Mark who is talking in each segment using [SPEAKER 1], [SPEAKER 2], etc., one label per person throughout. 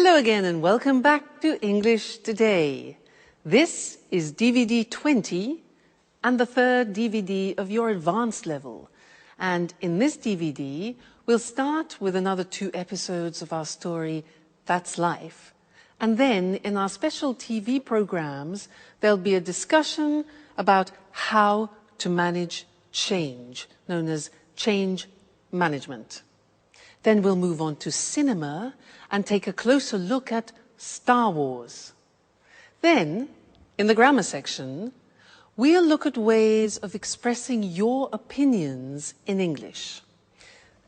[SPEAKER 1] Hello again and welcome back to English Today. This is DVD 20 and the third DVD of your advanced level. And in this DVD, we'll start with another 2 episodes of our story, That's Life. And then in our special TV programs, there'll be a discussion about how to manage change, known as change management. Then we'll move on to cinema and take a closer look at Star Wars. Then, in the grammar section, we'll look at ways of expressing your opinions in English.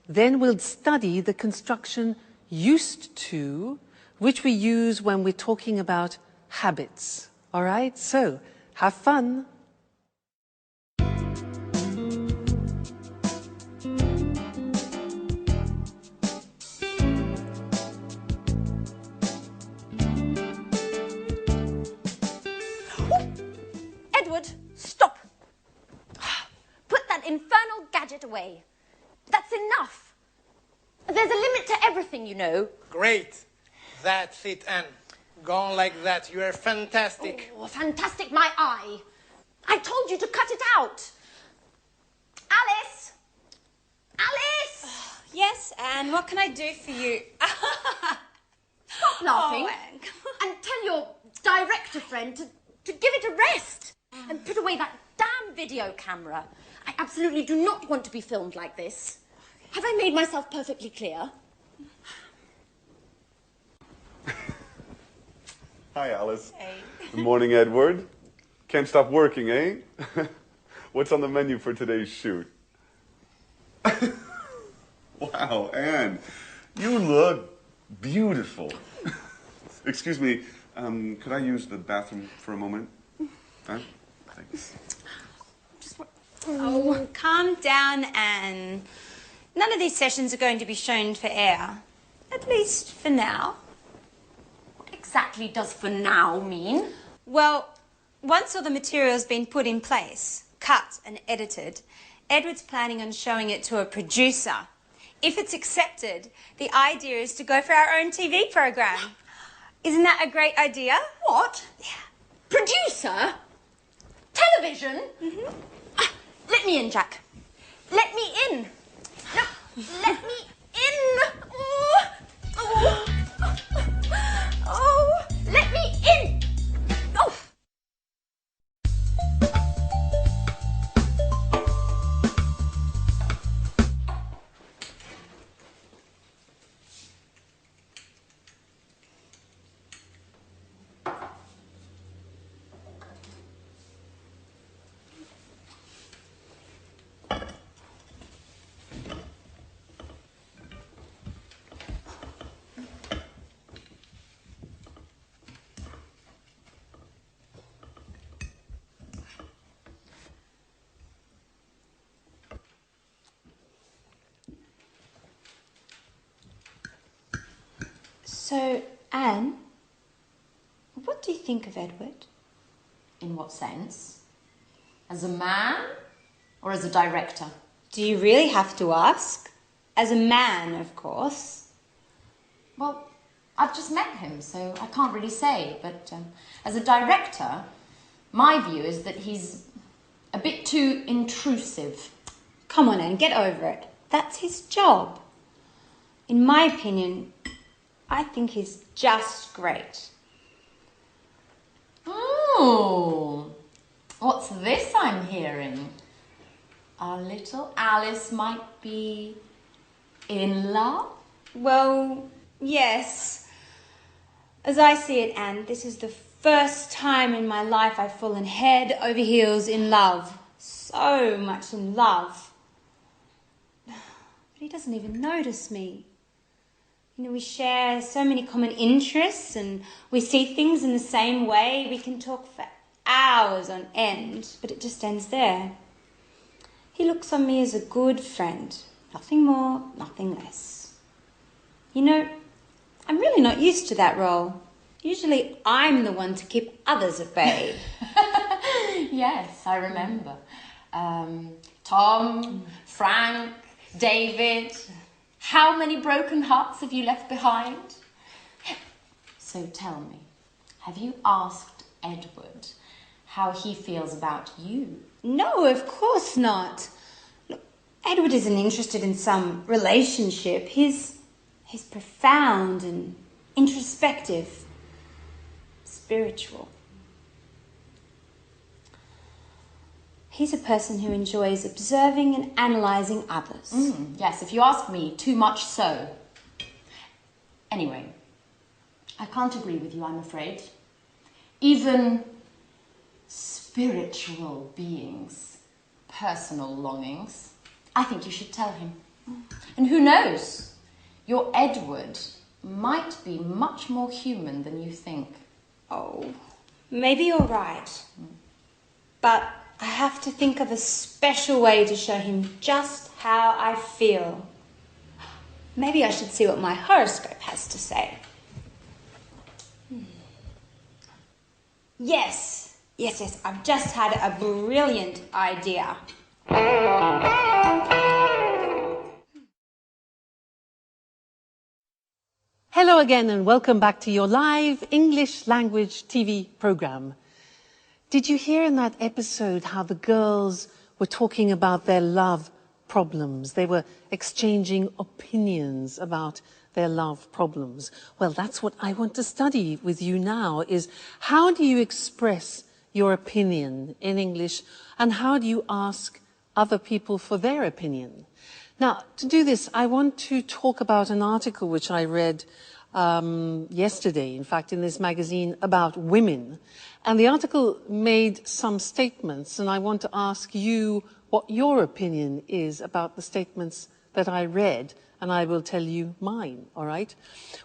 [SPEAKER 1] Then we'll study the construction used to, which we use when we're talking about habits. All right? So, have fun.
[SPEAKER 2] Edward, stop! Put that infernal gadget away. That's enough. There's a limit to everything, you know.
[SPEAKER 3] Great. That's it, Anne. Go on like that. You are fantastic.
[SPEAKER 2] Oh, fantastic, my eye. I told you to cut it out. Alice! Alice!
[SPEAKER 4] Yes, Anne, what can I do for you?
[SPEAKER 2] Stop laughing.
[SPEAKER 4] Oh, Anne, come on.
[SPEAKER 2] And tell your director friend to give it a rest. And put away that damn video camera. I absolutely do not want to be filmed like this. Have I made myself perfectly clear?
[SPEAKER 5] Hi, Alice.
[SPEAKER 4] Hey.
[SPEAKER 5] Good morning, Edward. Can't stop working, eh? What's on the menu for today's shoot? Wow, Anne, you look beautiful. Excuse me, could I use the bathroom for a moment? Huh? Thanks.
[SPEAKER 4] Oh, calm down, Anne. None of these sessions are going to be shown for air. At least for now.
[SPEAKER 2] What exactly does for now mean?
[SPEAKER 4] Well, once all the material's been put in place, cut and edited, Edward's planning on showing it to a producer. If it's accepted, the idea is to go for our own TV program. Isn't that a great idea?
[SPEAKER 2] What?
[SPEAKER 4] Yeah.
[SPEAKER 2] Producer? Television?
[SPEAKER 4] Mm-hmm.
[SPEAKER 2] Let me in, Jack. Let me in. No, let me in. Oh, oh, oh, let me in. Oh.
[SPEAKER 4] So, Anne, what do you think of Edward?
[SPEAKER 2] In what sense? As a man or as a director?
[SPEAKER 4] Do you really have to ask? As a man, of course.
[SPEAKER 2] Well, I've just met him, so I can't really say. But as a director, my view is that he's a bit too intrusive.
[SPEAKER 4] Come on, Anne, get over it. That's his job. In my opinion, I think he's just great.
[SPEAKER 2] Oh, what's this I'm hearing? Our little Alice might be in love?
[SPEAKER 4] Well, yes. As I see it, Anne, this is the first time in my life I've fallen head over heels in love. So much in love. But he doesn't even notice me. You know, we share so many common interests and we see things in the same way. We can talk for hours on end, but it just ends there. He looks on me as a good friend. Nothing more, nothing less. You know, I'm really not used to that role. Usually I'm the one to keep others at bay.
[SPEAKER 2] Yes, I remember. Tom, Frank, David. How many broken hearts have you left behind? So tell me, have you asked Edward how he feels about you?
[SPEAKER 4] No, of course not. Look, Edward isn't interested in some relationship. He's profound and introspective, spiritual. He's a person who enjoys observing and analysing others.
[SPEAKER 2] Yes, if you ask me, too much so. Anyway, I can't agree with you, I'm afraid. Even spiritual beings, personal longings, I think you should tell him. And who knows, your Edward might be much more human than you think.
[SPEAKER 4] Oh, maybe you're right. But I have to think of a special way to show him just how I feel. Maybe I should see what my horoscope has to say. Yes, I've just had a brilliant idea.
[SPEAKER 1] Hello again and welcome back to your live English language TV program. Did you hear in that episode how the girls were talking about their love problems? They were exchanging opinions about their love problems. Well, that's what I want to study with you now, is how do you express your opinion in English and how do you ask other people for their opinion? Now, to do this, I want to talk about an article which I read yesterday, in fact, in this magazine about women. And the article made some statements, and I want to ask you what your opinion is about the statements that I read, and I will tell you mine, all right?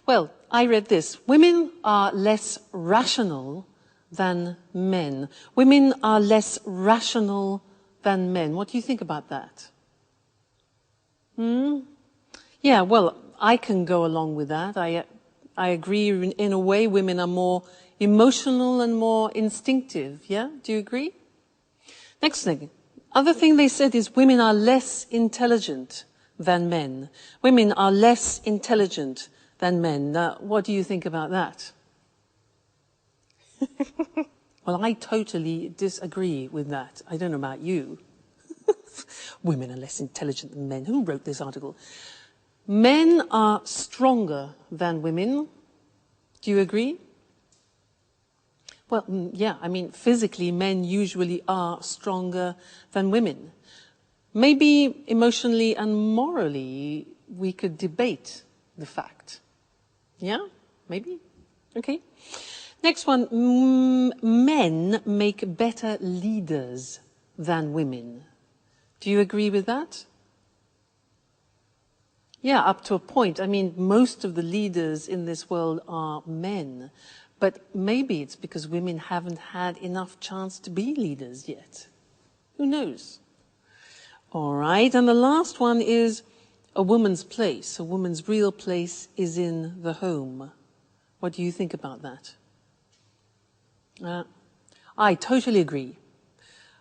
[SPEAKER 1] Well, I read this. Women are less rational than men. Women are less rational than men. What do you think about that? Yeah, well, I can go along with that. I agree in a way women are more emotional and more instinctive. Yeah, do you agree? Next thing. Other thing they said is women are less intelligent than men. Women are less intelligent than men. Now, what do you think about that? Well, I totally disagree with that. I don't know about you. Women are less intelligent than men. Who wrote this article? Men are stronger than women. Do you agree? Well, yeah, I mean, physically, men usually are stronger than women. Maybe emotionally and morally, we could debate the fact. Yeah? Maybe? Okay. Next one. Men make better leaders than women. Do you agree with that? Yeah, up to a point. I mean, most of the leaders in this world are men. But maybe it's because women haven't had enough chance to be leaders yet. Who knows? All right, and the last one is a woman's place. A woman's real place is in the home. What do you think about that? I totally agree.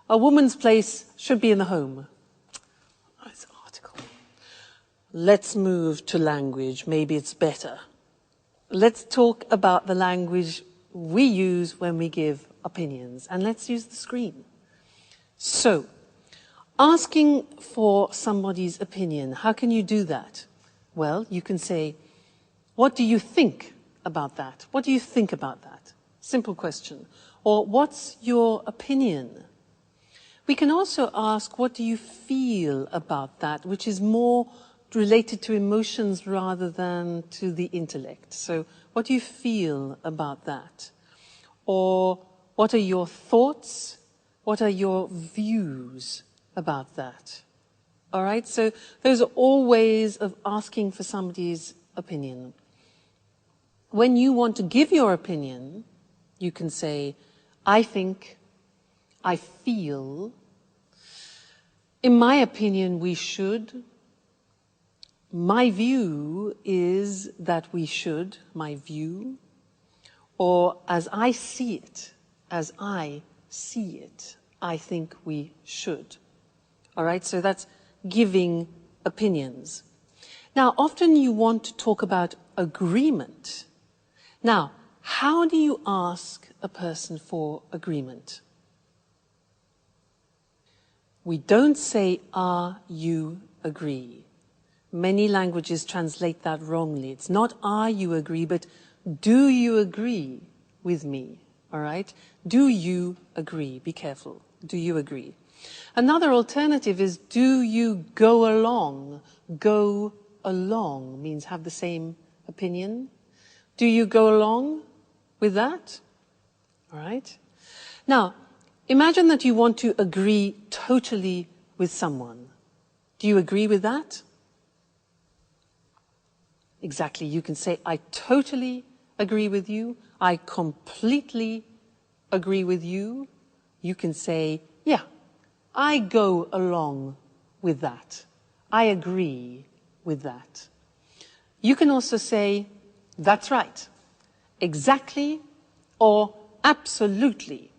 [SPEAKER 1] A woman's place should be in the home. This article. Let's move to language. Maybe it's better. Let's talk about the language we use when we give opinions. And let's use the screen. So, asking for somebody's opinion, how can you do that? Well, you can say, what do you think about that? What do you think about that? Simple question. Or, what's your opinion? We can also ask, what do you feel about that, which is more related to emotions rather than to the intellect. So, what do you feel about that? Or, what are your thoughts? What are your views about that? All right, so those are all ways of asking for somebody's opinion. When you want to give your opinion, you can say, I think, I feel, in my opinion, we should. My view is that we should, my view. Or as I see it, I think we should. All right, so that's giving opinions. Now, often you want to talk about agreement. Now, how do you ask a person for agreement? We don't say, "Are you agree?" Many languages translate that wrongly. It's not "are you agree," but "do you agree with me?" All right? Do you agree? Be careful. Do you agree? Another alternative is "do you go along?" Go along means have the same opinion. Do you go along with that? All right? Now, imagine that you want to agree totally with someone. Do you agree with that? Exactly. You can say, "I totally agree with you. I completely agree with you." You can say, "Yeah, I go along with that. I agree with that." You can also say, "That's right. Exactly," or "absolutely."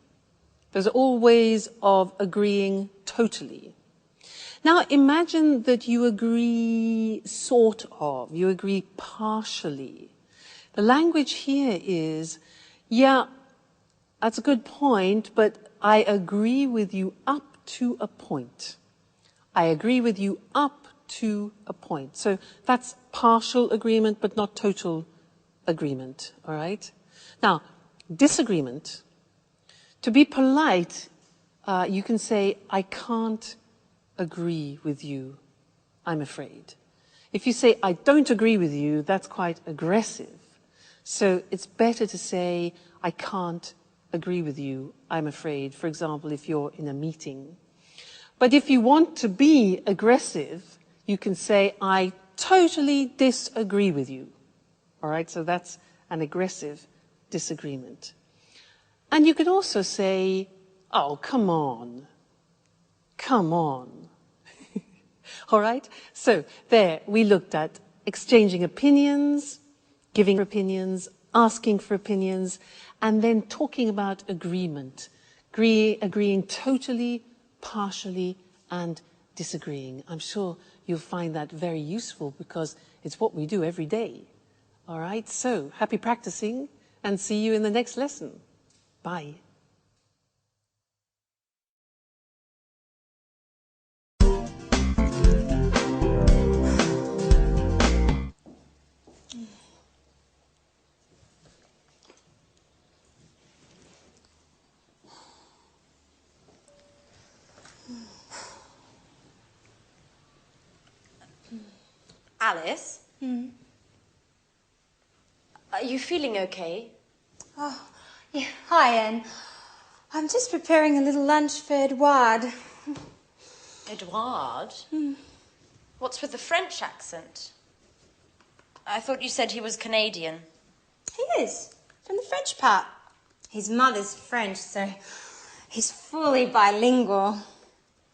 [SPEAKER 1] There's all ways of agreeing totally. Now imagine that you agree sort of, you agree partially. The language here is, "Yeah, that's a good point, but I agree with you up to a point. I agree with you up to a point." So that's partial agreement, but not total agreement, all right? Now, disagreement. To be polite, you can say, "I can't agree with you, I'm afraid." If you say, "I don't agree with you," that's quite aggressive. So it's better to say, "I can't agree with you, I'm afraid," for example, if you're in a meeting. But if you want to be aggressive, you can say, "I totally disagree with you." All right, so that's an aggressive disagreement. And you could also say, "Oh, come on. Come on." All right? So there, we looked at exchanging opinions, giving opinions, asking for opinions, and then talking about agreement, agreeing totally, partially, and disagreeing. I'm sure you'll find that very useful because it's what we do every day. All right? So happy practicing and see you in the next lesson. Bye.
[SPEAKER 6] Alice? Are you feeling okay?
[SPEAKER 4] Oh, yeah. Hi, Anne. I'm just preparing a little lunch for Edouard.
[SPEAKER 6] Edouard? What's with the French accent? I thought you said he was Canadian.
[SPEAKER 4] He is, from the French part. His mother's French, so he's fully bilingual.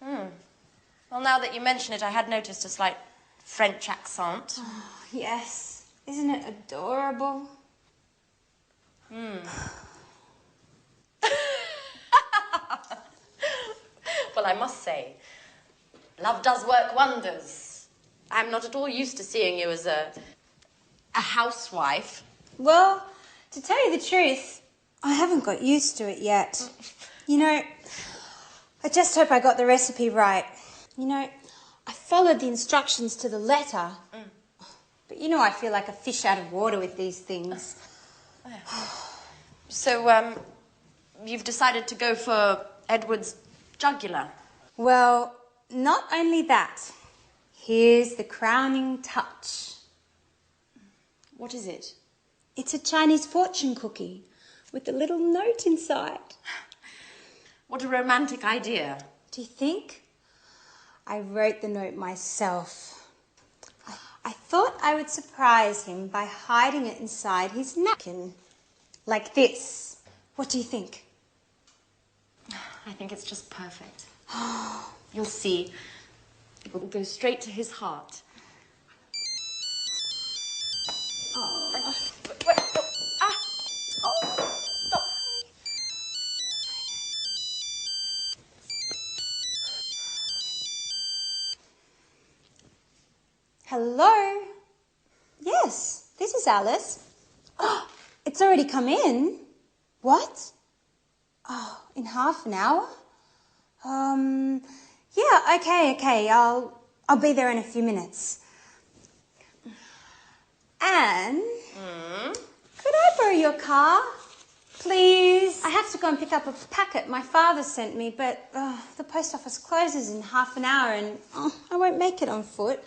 [SPEAKER 6] Well, now that you mention it, I had noticed a slight French accent.
[SPEAKER 4] Oh, yes. Isn't it adorable?
[SPEAKER 6] Well, I must say, love does work wonders. I'm not at all used to seeing you as a housewife.
[SPEAKER 4] Well, to tell you the truth, I haven't got used to it yet. You know, I just hope I got the recipe right. You know, I followed the instructions to the letter. But you know I feel like a fish out of water with these things.
[SPEAKER 6] So, you've decided to go for Edward's jugular.
[SPEAKER 4] Well, not only that. Here's the crowning touch.
[SPEAKER 6] What is it?
[SPEAKER 4] It's a Chinese fortune cookie with a little note inside.
[SPEAKER 6] What a romantic idea.
[SPEAKER 4] Do you think? I wrote the note myself. I thought I would surprise him by hiding it inside his napkin. Like this. What do you think?
[SPEAKER 6] I think it's just perfect. You'll see. It will go straight to his heart.
[SPEAKER 4] Oh.
[SPEAKER 6] Wait, oh, ah! Oh, stop.
[SPEAKER 4] Hello? Yes, this is Alice. Oh, It's already come in. What? Oh, in half an hour? Yeah, okay. I'll be there in a few minutes. Anne? Could I borrow your car? Please? I have to go and pick up a packet my father sent me, but the post office closes in half an hour and I won't make it on foot.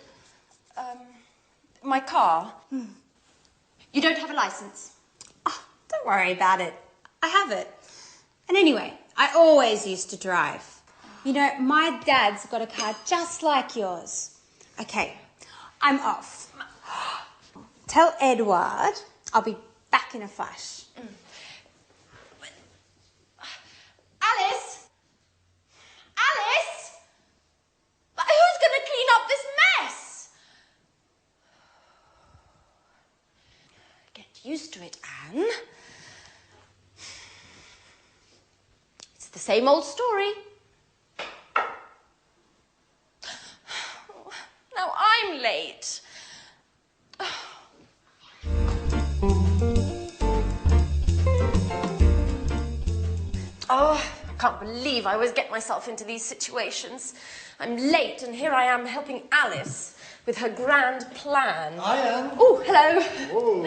[SPEAKER 6] My car? You don't have a license?
[SPEAKER 4] Oh, don't worry about it. I have it. And anyway, I always used to drive. You know, my dad's got a car just like yours. Okay, I'm off. Tell Edward I'll be back in a flash.
[SPEAKER 6] Alice? Alice? Who's going to clean up this mess? Get used to it, Anne. It's the same old story. Now I'm late. Oh, I can't believe I always get myself into these situations. I'm late and here I am helping Alice with her grand plan.
[SPEAKER 3] I am.
[SPEAKER 6] Oh, hello.
[SPEAKER 3] Oh,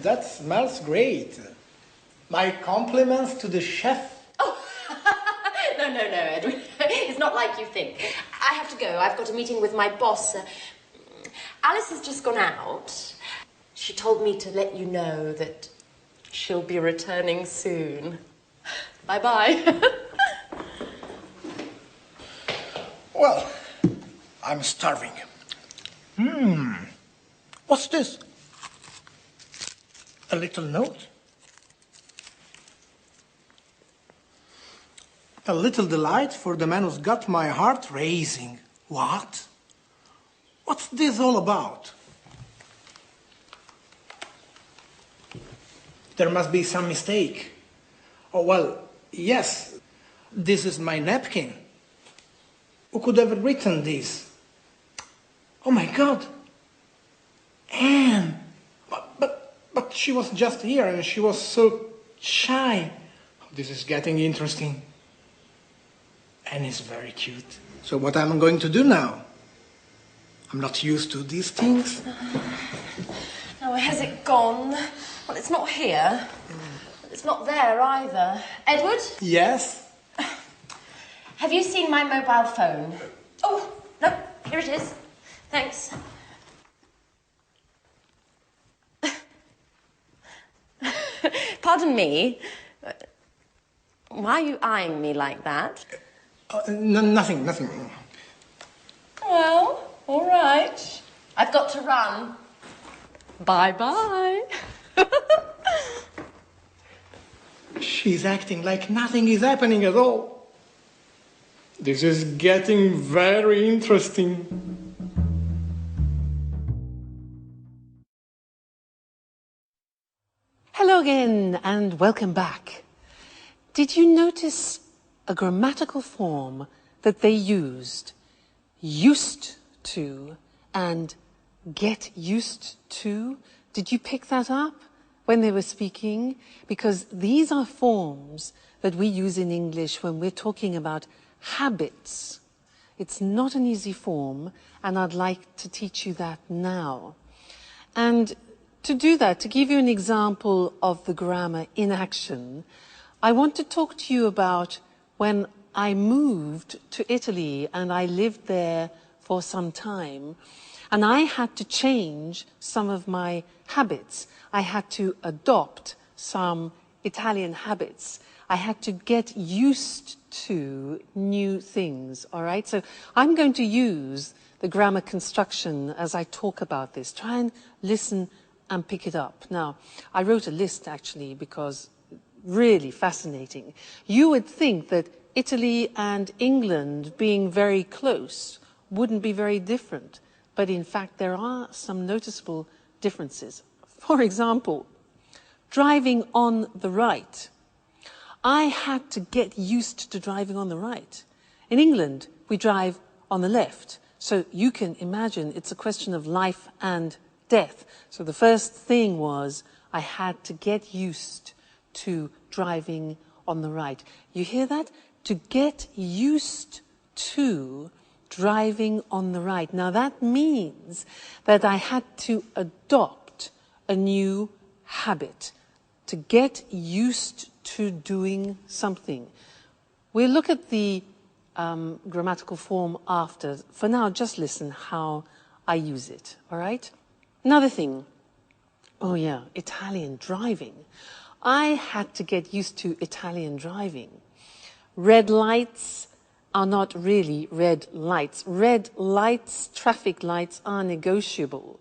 [SPEAKER 3] that smells great. My compliments to the chef.
[SPEAKER 6] Oh, no, Edwin. It's not like you think. I have to go. I've got a meeting with my boss. Alice has just gone out. She told me to let you know that she'll be returning soon. Bye-bye.
[SPEAKER 3] Well, I'm starving. What's this? A little note? A little delight for the man who's got my heart racing. What? What's this all about? There must be some mistake. Oh, well, yes, this is my napkin. Who could have written this? Oh my God! Anne! But she was just here and she was so shy. This is getting interesting. Anne is very cute. So what am I going to do now? I'm not used to these things.
[SPEAKER 6] Now, has it gone? Well, it's not here. It's not there either. Edward?
[SPEAKER 3] Yes?
[SPEAKER 6] Have you seen my mobile phone? Oh, no, here it is. Thanks. Pardon me. Why are you eyeing me like that?
[SPEAKER 3] Nothing.
[SPEAKER 6] Well, all right. I've got to run. Bye-bye.
[SPEAKER 3] She's acting like nothing is happening at all. This is getting very interesting.
[SPEAKER 1] Hello again and welcome back. Did you notice a grammatical form that they used to and get used to? Did you pick that up when they were speaking? Because these are forms that we use in English when we're talking about habits. It's not an easy form, and I'd like to teach you that now. And to do that, to give you an example of the grammar in action, I want to talk to you about when I moved to Italy and I lived there for some time, and I had to change some of my habits. I had to adopt some Italian habits. I had to get used to new things, all right? So I'm going to use the grammar construction as I talk about this. Try and listen and pick it up. Now, I wrote a list actually because really fascinating. You would think that Italy and England being very close wouldn't be very different, but in fact there are some noticeable differences. For example, driving on the right. I had to get used to driving on the right. In England, we drive on the left. So you can imagine it's a question of life and death. So the first thing was I had to get used to driving on the right. You hear that? To get used to driving on the right. Now that means that I had to adopt a new habit, to get used to doing something. We'll look at the grammatical form after. For now, just listen how I use it, all right? Another thing. Oh yeah, Italian driving. I had to get used to Italian driving. Red lights are not really red lights. Red lights, traffic lights, are negotiable.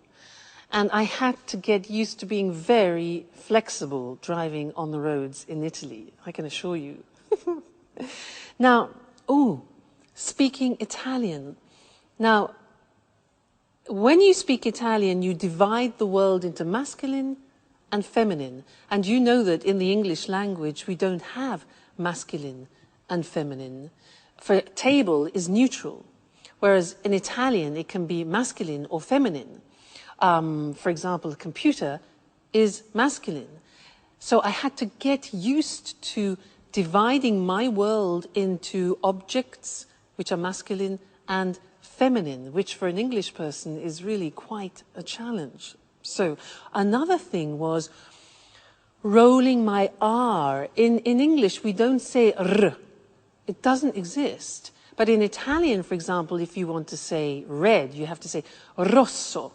[SPEAKER 1] And I had to get used to being very flexible driving on the roads in Italy, I can assure you. Now, speaking Italian. Now, when you speak Italian, you divide the world into masculine and feminine. And you know that in the English language, we don't have masculine and feminine. For table is neutral, whereas in Italian, it can be masculine or feminine. For example, a computer is masculine. So I had to get used to dividing my world into objects, which are masculine, and feminine, which for an English person is really quite a challenge. So another thing was rolling my R. In English, we don't say R. It doesn't exist. But in Italian, for example, if you want to say red, you have to say rosso.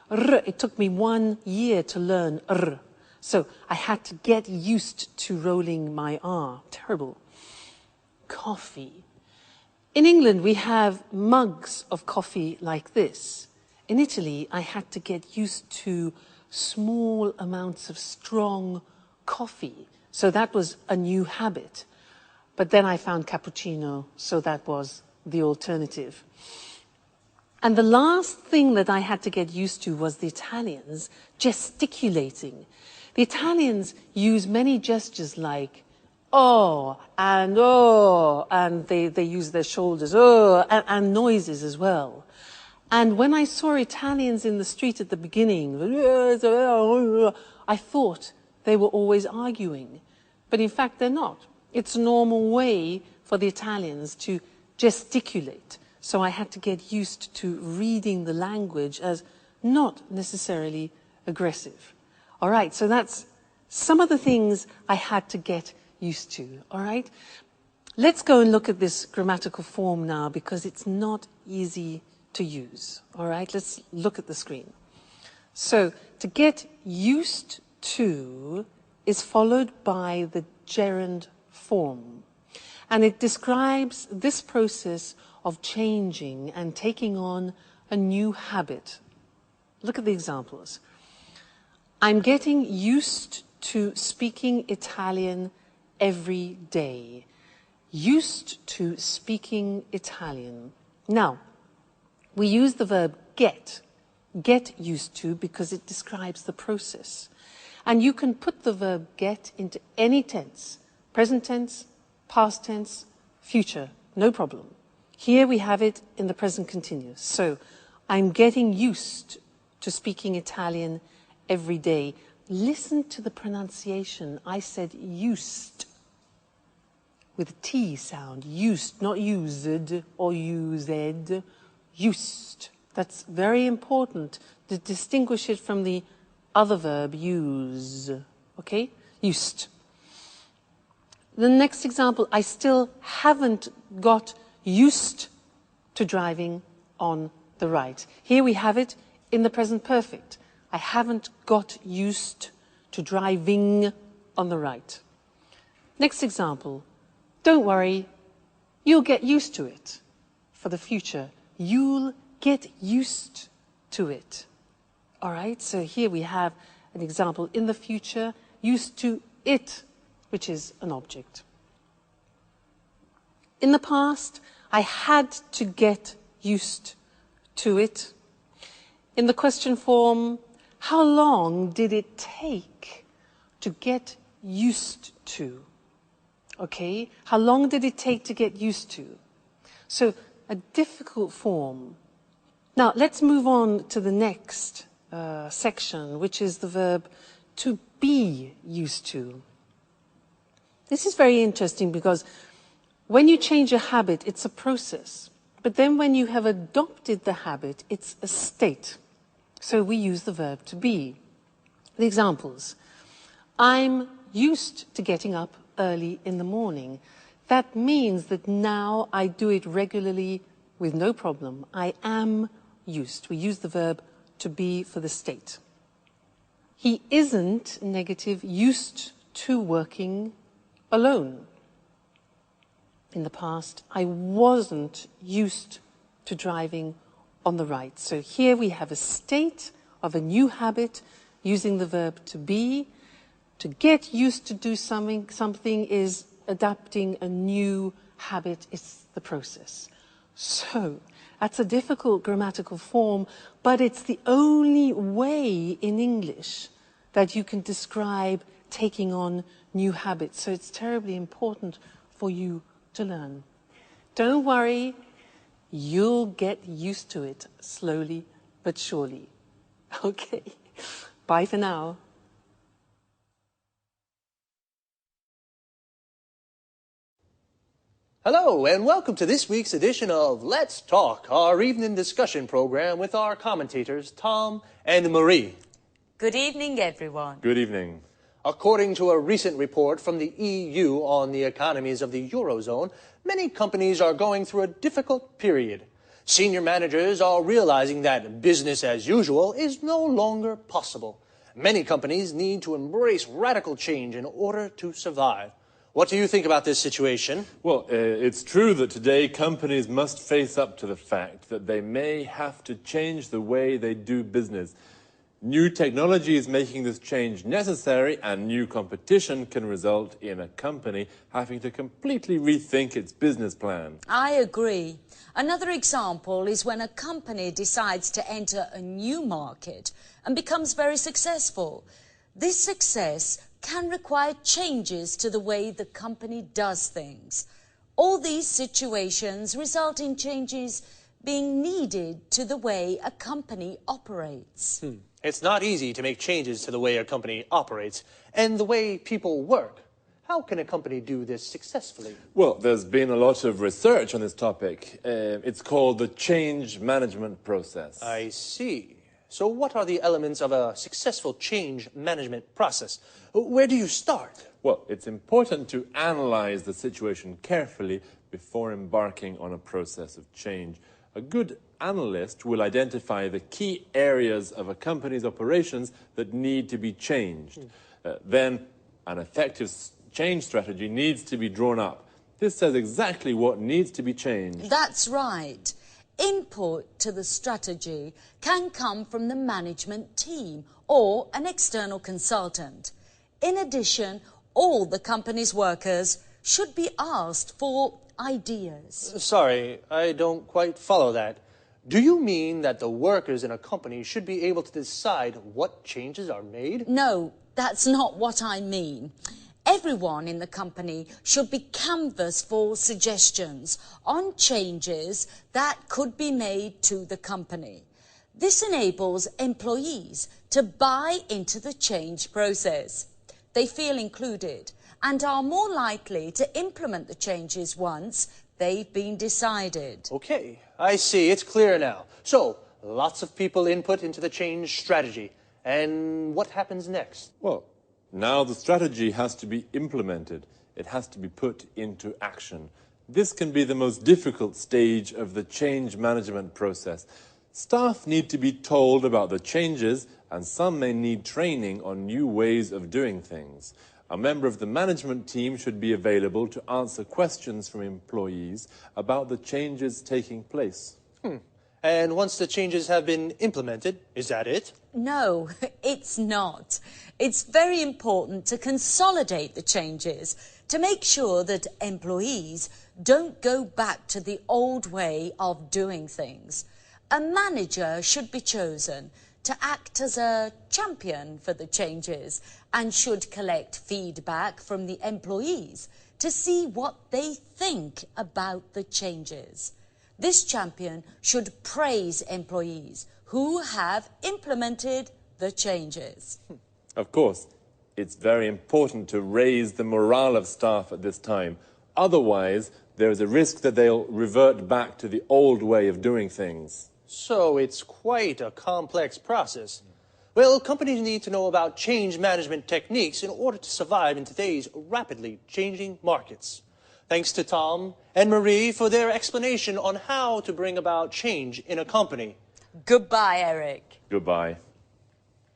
[SPEAKER 1] R. It took me 1 year to learn R. So I had to get used to rolling my R. Terrible. Coffee. In England, we have mugs of coffee like this. In Italy, I had to get used to small amounts of strong coffee. So that was a new habit. But then I found cappuccino, so that was the alternative. And the last thing that I had to get used to was the Italians gesticulating. The Italians use many gestures like oh, and they use their shoulders, oh, and noises as well. And when I saw Italians in the street at the beginning, I thought they were always arguing. But in fact, they're not. It's a normal way for the Italians to gesticulate. So I had to get used to reading the language as not necessarily aggressive. All right, so that's some of the things I had to get used to, all right? Let's go and look at this grammatical form now because it's not easy to use, all right? Let's look at the screen. So to get used to is followed by the gerund form. And it describes this process of changing and taking on a new habit. Look at the examples. I'm getting used to speaking Italian every day. Used to speaking Italian. Now, we use the verb get used to, because it describes the process. And you can put the verb get into any tense, present tense, past tense, future, no problem. Here we have it in the present continuous. So, I'm getting used to speaking Italian every day. Listen to the pronunciation. I said used with a T sound. Used, not used or used. Used. That's very important to distinguish it from the other verb, use. Okay? Used. The next example, I still haven't got used to driving on the right. Here we have it in the present perfect. I haven't got used to driving on the right. Next example, don't worry, you'll get used to it. For the future, you'll get used to it. All right, so here we have an example in the future, used to it, which is an object. In the past, I had to get used to it. In the question form, how long did it take to get used to? Okay, how long did it take to get used to? So, a difficult form. Now, let's move on to the next section, which is the verb to be used to. This is very interesting because when you change a habit, it's a process. But then when you have adopted the habit, it's a state. So we use the verb to be. The examples. I'm used to getting up early in the morning. That means that now I do it regularly with no problem. I am used. We use the verb to be for the state. He isn't, negative, used to working alone. In the past, I wasn't used to driving on the right. So here we have a state of a new habit using the verb to be. To get used to do something is adapting a new habit. It's the process. So that's a difficult grammatical form, but it's the only way in English that you can describe taking on new habits. So it's terribly important for you to learn. Don't worry, you'll get used to it slowly but surely. Okay, bye for now.
[SPEAKER 7] Hello, and welcome to this week's edition of Let's Talk, our evening discussion program with our commentators, Tom and Marie.
[SPEAKER 8] Good evening, everyone.
[SPEAKER 9] Good evening.
[SPEAKER 7] According to a recent report from the EU on the economies of the Eurozone, many companies are going through a difficult period. Senior managers are realizing that business as usual is no longer possible. Many companies need to embrace radical change in order to survive. What do you think about this situation?
[SPEAKER 9] Well, it's true that today companies must face up to the fact that they may have to change the way they do business. New technology is making this change necessary, and new competition can result in a company having to completely rethink its business plan.
[SPEAKER 8] I agree. Another example is when a company decides to enter a new market and becomes very successful. This success can require changes to the way the company does things. All these situations result in changes being needed to the way a company operates.
[SPEAKER 7] It's not easy to make changes to the way a company operates and the way people work. How can a company do this successfully?
[SPEAKER 9] Well, there's been a lot of research on this topic. It's called the change management process.
[SPEAKER 7] I see. So what are the elements of a successful change management process? Where do you start?
[SPEAKER 9] Well, it's important to analyze the situation carefully before embarking on a process of change. A good analyst will identify the key areas of a company's operations that need to be changed. Then an effective change strategy needs to be drawn up. This says exactly what needs to be changed.
[SPEAKER 8] That's right. Input to the strategy can come from the management team or an external consultant. In addition, all the company's workers should be asked for ideas.
[SPEAKER 7] Sorry, I don't quite follow that. Do you mean that the workers in a company should be able to decide what changes are made?
[SPEAKER 8] No, that's not what I mean. Everyone in the company should be canvassed for suggestions on changes that could be made to the company. This enables employees to buy into the change process. They feel included and are more likely to implement the changes once they've been decided.
[SPEAKER 7] Okay, I see. It's clear now. So, lots of people input into the change strategy. And what happens next?
[SPEAKER 9] Well, now the strategy has to be implemented. It has to be put into action. This can be the most difficult stage of the change management process. Staff need to be told about the changes, and some may need training on new ways of doing things. A member of the management team should be available to answer questions from employees about the changes taking place.
[SPEAKER 7] And once the changes have been implemented, is that it?
[SPEAKER 8] No, it's not. It's very important to consolidate the changes to make sure that employees don't go back to the old way of doing things. A manager should be chosen to act as a champion for the changes and should collect feedback from the employees to see what they think about the changes. This champion should praise employees who have implemented the changes.
[SPEAKER 9] Of course, it's very important to raise the morale of staff at this time. Otherwise, there is a risk that they'll revert back to the old way of doing things.
[SPEAKER 7] So it's quite a complex process. Well, companies need to know about change management techniques in order to survive in today's rapidly changing markets. Thanks to Tom and Marie for their explanation on how to bring about change in a company.
[SPEAKER 8] Goodbye, Eric.
[SPEAKER 9] Goodbye.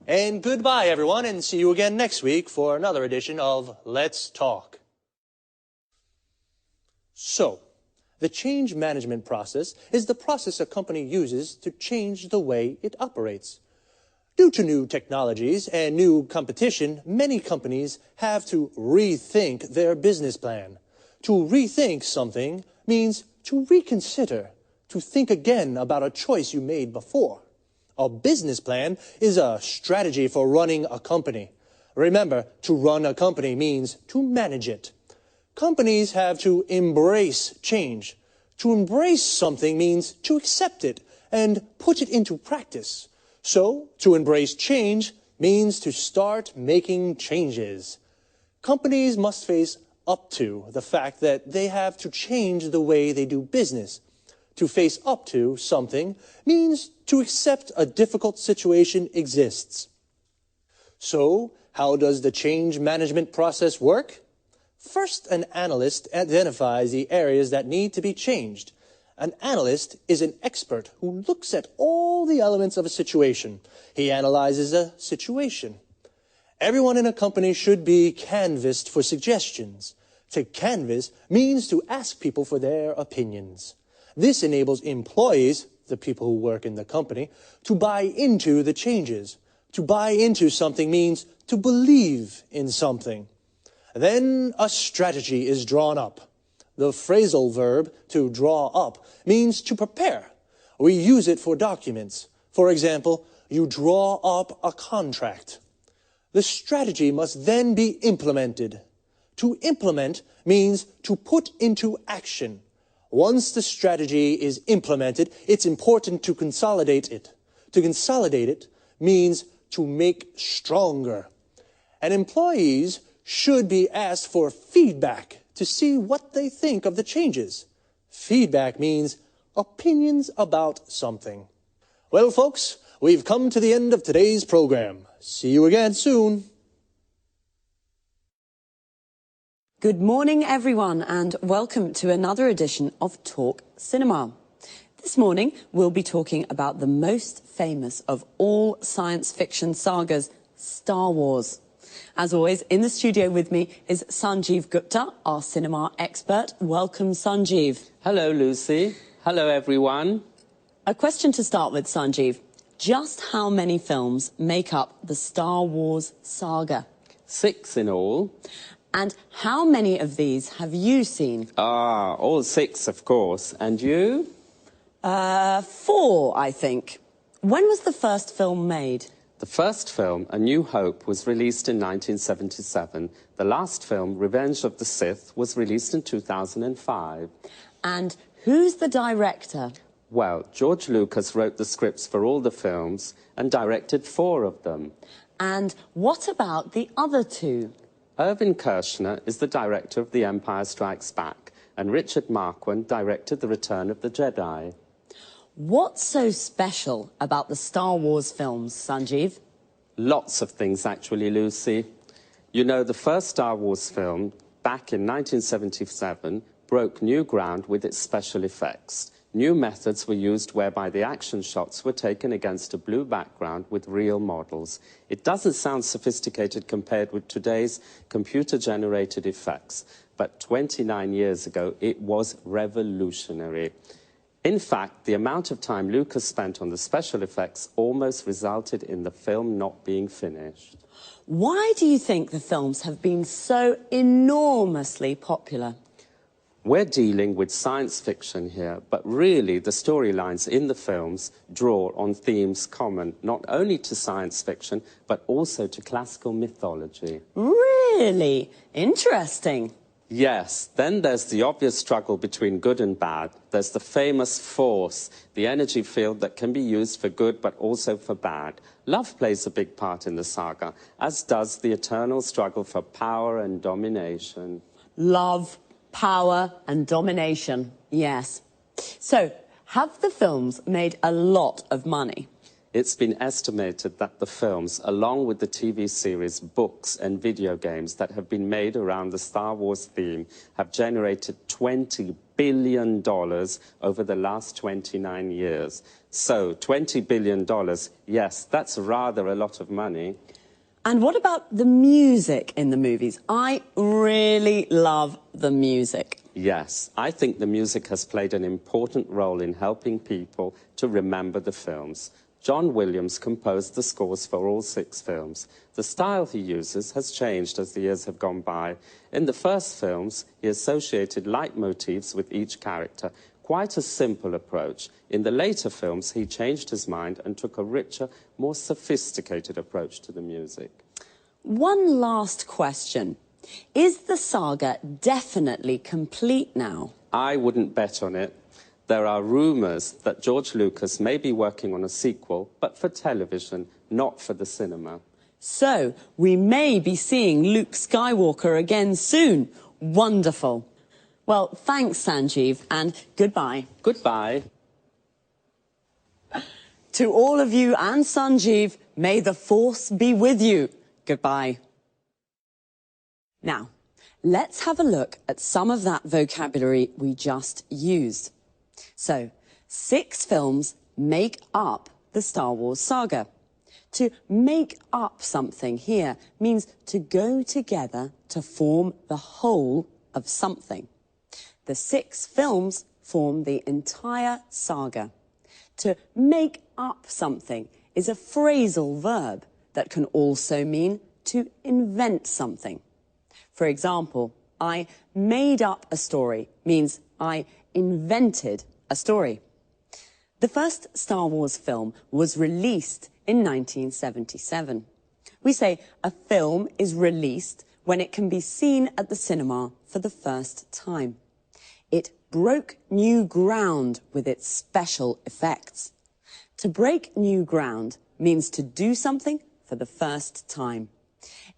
[SPEAKER 7] And goodbye, everyone, and see you again next week for another edition of Let's Talk. So, the change management process is the process a company uses to change the way it operates. Due to new technologies and new competition, many companies have to rethink their business plan. To rethink something means to reconsider, to think again about a choice you made before. A business plan is a strategy for running a company. Remember, to run a company means to manage it. Companies have to embrace change. To embrace something means to accept it and put it into practice. So, to embrace change means to start making changes. Companies must face up to the fact that they have to change the way they do business. To face up to something means to accept a difficult situation exists. So, how does the change management process work? First, an analyst identifies the areas that need to be changed. An analyst is an expert who looks at all the elements of a situation. He analyzes a situation. Everyone in a company should be canvassed for suggestions. To canvass means to ask people for their opinions. This enables employees, the people who work in the company, to buy into the changes. To buy into something means to believe in something. Then a strategy is drawn up. The phrasal verb to draw up means to prepare. We use it for documents. For example, you draw up a contract. The strategy must then be implemented. To implement means to put into action. Once the strategy is implemented, it's important to consolidate it. To consolidate it means to make stronger. And employees should be asked for feedback to see what they think of the changes. Feedback means opinions about something. Well, folks, we've come to the end of today's program. See you again soon.
[SPEAKER 10] Good morning, everyone, and welcome to another edition of Talk Cinema. This morning, we'll be talking about the most famous of all science fiction sagas, Star Wars. As always, in the studio with me is Sanjeev Gupta, our cinema expert. Welcome, Sanjeev.
[SPEAKER 11] Hello, Lucy. Hello, everyone.
[SPEAKER 10] A question to start with, Sanjeev. Just how many films make up the Star Wars saga?
[SPEAKER 11] 6 in all.
[SPEAKER 10] And how many of these have you seen?
[SPEAKER 11] All 6, of course. And you?
[SPEAKER 10] 4, I think. When was the first film made?
[SPEAKER 11] The first film, A New Hope, was released in 1977. The last film, Revenge of the Sith, was released in 2005.
[SPEAKER 10] And who's the director?
[SPEAKER 11] Well, George Lucas wrote the scripts for all the films and directed 4 of them.
[SPEAKER 10] And what about the other 2?
[SPEAKER 11] Irvin Kershner is the director of The Empire Strikes Back, and Richard Marquand directed The Return of the Jedi.
[SPEAKER 10] What's so special about the Star Wars films, Sanjeev?
[SPEAKER 11] Lots of things, actually, Lucy. You know, the first Star Wars film, back in 1977, broke new ground with its special effects. New methods were used whereby the action shots were taken against a blue background with real models. It doesn't sound sophisticated compared with today's computer-generated effects, but 29 years ago, it was revolutionary. In fact, the amount of time Lucas spent on the special effects almost resulted in the film not being finished.
[SPEAKER 10] Why do you think the films have been so enormously popular?
[SPEAKER 11] We're dealing with science fiction here, but really the storylines in the films draw on themes common not only to science fiction, but also to classical mythology.
[SPEAKER 10] Really? Interesting.
[SPEAKER 11] Yes, then there's the obvious struggle between good and bad. There's the famous force, the energy field that can be used for good but also for bad. Love plays a big part in the saga, as does the eternal struggle for power and domination.
[SPEAKER 10] Love, power and domination, yes. So, have the films made a lot of money?
[SPEAKER 11] It's been estimated that the films, along with the TV series, books and video games that have been made around the Star Wars theme, have generated $20 billion over the last 29 years. So, $20 billion, yes, that's rather a lot of money.
[SPEAKER 10] And what about the music in the movies? I really love the music.
[SPEAKER 11] Yes, I think the music has played an important role in helping people to remember the films. John Williams composed the scores for all 6 films. The style he uses has changed as the years have gone by. In the first films, he associated leitmotifs with each character, quite a simple approach. In the later films, he changed his mind and took a richer, more sophisticated approach to the music.
[SPEAKER 10] One last question. Is the saga definitely complete now?
[SPEAKER 11] I wouldn't bet on it. There are rumours that George Lucas may be working on a sequel, but for television, not for the cinema.
[SPEAKER 10] So, we may be seeing Luke Skywalker again soon. Wonderful. Well, thanks, Sanjeev, and goodbye.
[SPEAKER 11] Goodbye.
[SPEAKER 10] To all of you and Sanjeev, may the Force be with you. Goodbye. Now, let's have a look at some of that vocabulary we just used. So, 6 films make up the Star Wars saga. To make up something here means to go together to form the whole of something. The 6 films form the entire saga. To make up something is a phrasal verb that can also mean to invent something. For example, I made up a story means I invented a story. The first Star Wars film was released in 1977. We say a film is released when it can be seen at the cinema for the first time. It broke new ground with its special effects. To break new ground means to do something for the first time.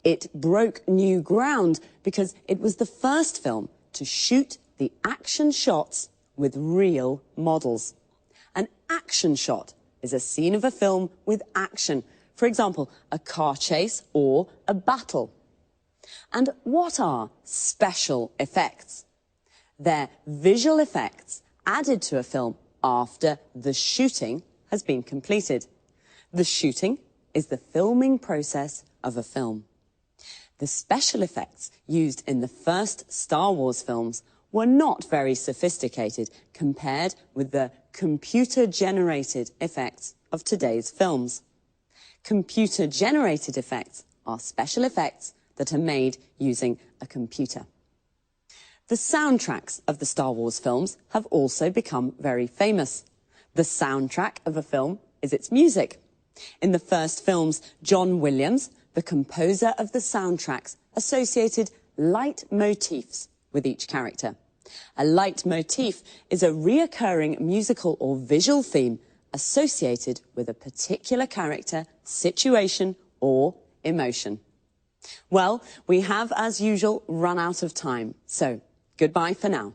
[SPEAKER 10] It broke new ground because it was the first film to shoot the action shots with real models. An action shot is a scene of a film with action. For example, a car chase or a battle. And what are special effects? They're visual effects added to a film after the shooting has been completed. The shooting is the filming process of a film. The special effects used in the first Star Wars films were not very sophisticated compared with the computer-generated effects of today's films. Computer-generated effects are special effects that are made using a computer. The soundtracks of the Star Wars films have also become very famous. The soundtrack of a film is its music. In the first films, John Williams, the composer of the soundtracks, associated leitmotifs with each character. A leitmotif is a reoccurring musical or visual theme associated with a particular character, situation, or emotion. Well, we have, as usual, run out of time, so goodbye for now.